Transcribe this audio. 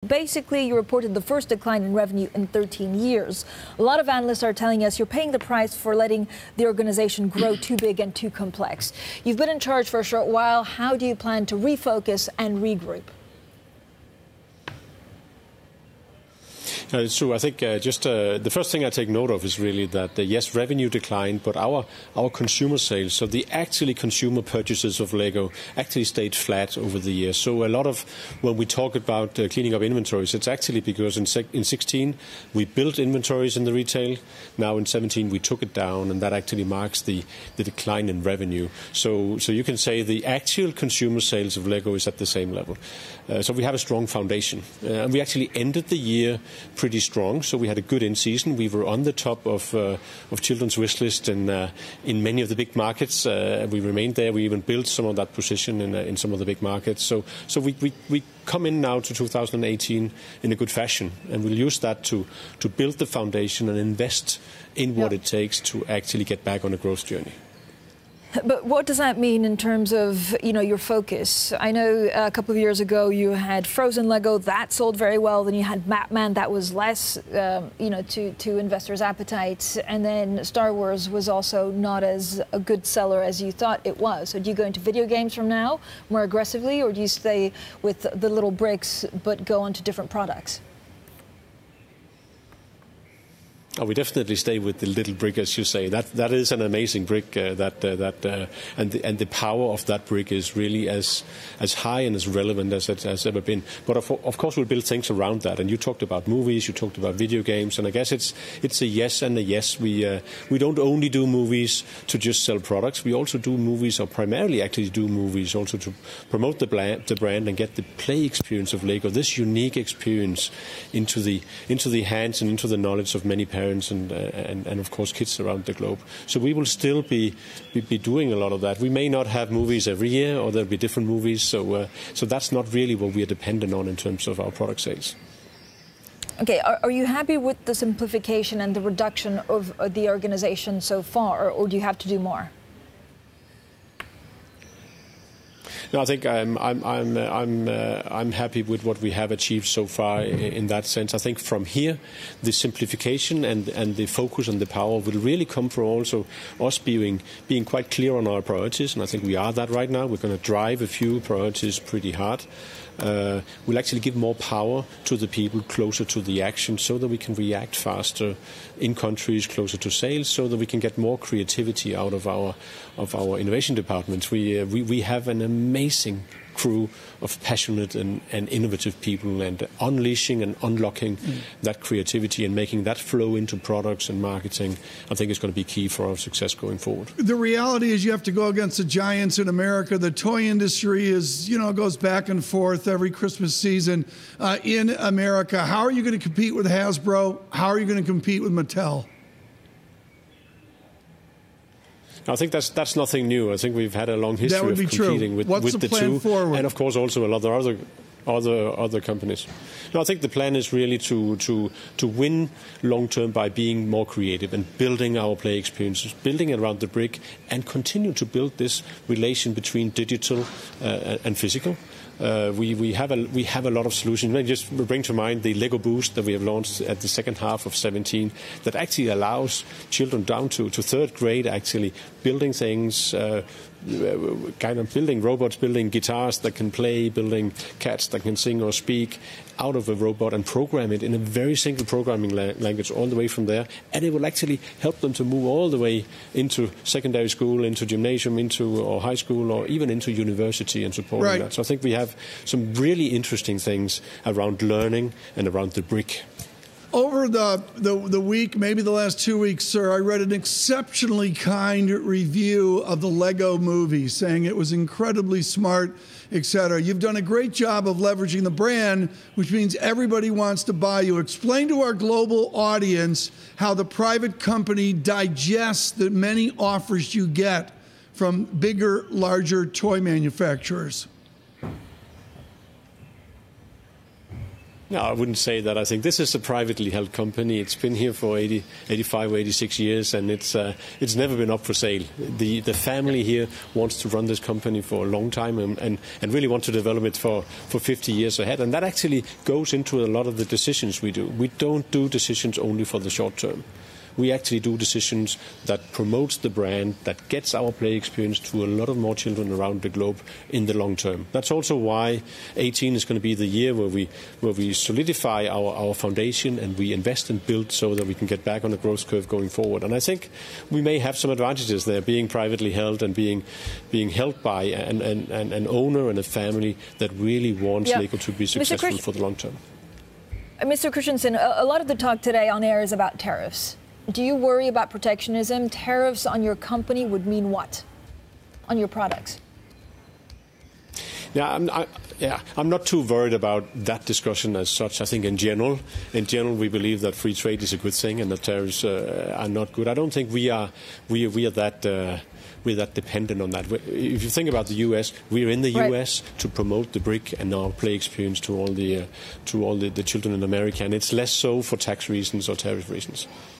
Basically, you reported the first decline in revenue in 13 years. A lot of analysts are telling us you're paying the price for letting the organization grow too big and too complex. You've been in charge for a short while. How do you plan to refocus and regroup? It's true. I think the first thing I take note of is really that, yes, revenue declined, but our consumer sales, so the actually consumer purchases of Lego actually stayed flat over the years. So a lot of when we talk about cleaning up inventories, it's actually because in 16 we built inventories in the retail. Now in 17 we took it down, and that actually marks the decline in revenue. So you can say the actual consumer sales of Lego is at the same level. So we have a strong foundation. And we actually ended the year pretty strong, so we had a good in-season. We were on the top of children's wish list in many of the big markets. We remained there. We even built some of that position in some of the big markets. So we come in now to 2018 in a good fashion, and we'll use that to build the foundation and invest in what it takes to actually get back on a growth journey. But what does that mean in terms of, your focus? I know a couple of years ago you had Frozen Lego, that sold very well. Then you had Batman, that was less, to investors' appetites. And then Star Wars was also not as a good seller as you thought it was. So do you go into video games from now more aggressively, or do you stay with the little bricks but go on to different products? Oh, we definitely stay with the little brick, as you say. That is an amazing brick. And the power of that brick is really as high and as relevant as it has ever been. But of course, we'll build things around that. And you talked about movies, you talked about video games, and I guess it's a yes and a yes. We don't only do movies to just sell products. We also do movies, or primarily actually do movies, also to promote the brand and get the play experience of Lego, this unique experience, into the hands and into the knowledge of many parents and of course kids around the globe. So we will still be doing a lot of that. We may not have movies every year, or there'll be different movies. So that's not really what we are dependent on in terms of our product sales. Okay, are you happy with the simplification and the reduction of the organization so far, or do you have to do more? No, I think I'm happy with what we have achieved so far in that sense. I think from here, the simplification and the focus and the power will really come from also us being quite clear on our priorities, and I think we are that right now. We're going to drive a few priorities pretty hard. We'll actually give more power to the people closer to the action, so that we can react faster in countries closer to sales, so that we can get more creativity out of our innovation departments. We have an amazing crew of passionate and innovative people, and unleashing and unlocking that creativity and making that flow into products and marketing, I think is going to be key for our success going forward. The reality is you have to go against the giants in America. The toy industry is, goes back and forth every Christmas season in America. How are you going to compete with Hasbro? How are you going to compete with Mattel? I think that's nothing new. I think we've had a long history of competing with the two, forward? And of course also a lot of other companies. No, I think the plan is really to win long term by being more creative and building our play experiences, building around the brick, and continue to build this relation between digital and physical. We have a lot of solutions. Maybe just bring to mind the Lego Boost that we have launched at the second half of 17, that actually allows children down to third grade actually building things, kind of building robots, building guitars that can play, building cats that can sing or speak out of a robot, and program it in a very simple programming language all the way from there. And it will actually help them to move all the way into secondary school, into gymnasium, or high school, or even into university, and supporting that. So I think we have some really interesting things around learning and around the brick. Over the week, maybe the last 2 weeks, sir, I read an exceptionally kind review of the Lego movie, saying it was incredibly smart, etc. You've done a great job of leveraging the brand, which means everybody wants to buy you. Explain to our global audience how the private company digests the many offers you get from bigger, larger toy manufacturers. No, I wouldn't say that. I think this is a privately held company. It's been here for 85 or 86 years, and it's never been up for sale. The family here wants to run this company for a long time and really want to develop it for 50 years ahead. And that actually goes into a lot of the decisions we do. We don't do decisions only for the short term. We actually do decisions that promotes the brand, that gets our play experience to a lot of more children around the globe in the long term. That's also why 2018 is going to be the year where we solidify our foundation and we invest and build so that we can get back on a growth curve going forward. And I think we may have some advantages there, being privately held and being held by an owner and a family that really wants Lego to be successful for the long term. Mr. Christiansen, a lot of the talk today on air is about tariffs. Do you worry about protectionism? Tariffs on your company would mean what? On your products? Yeah, I'm not too worried about that discussion as such. I think in general, we believe that free trade is a good thing and that tariffs are not good. I don't think we are that dependent on that. If you think about the U.S., we're in the U.S. to promote the BRIC and our play experience to all the children in America, and it's less so for tax reasons or tariff reasons.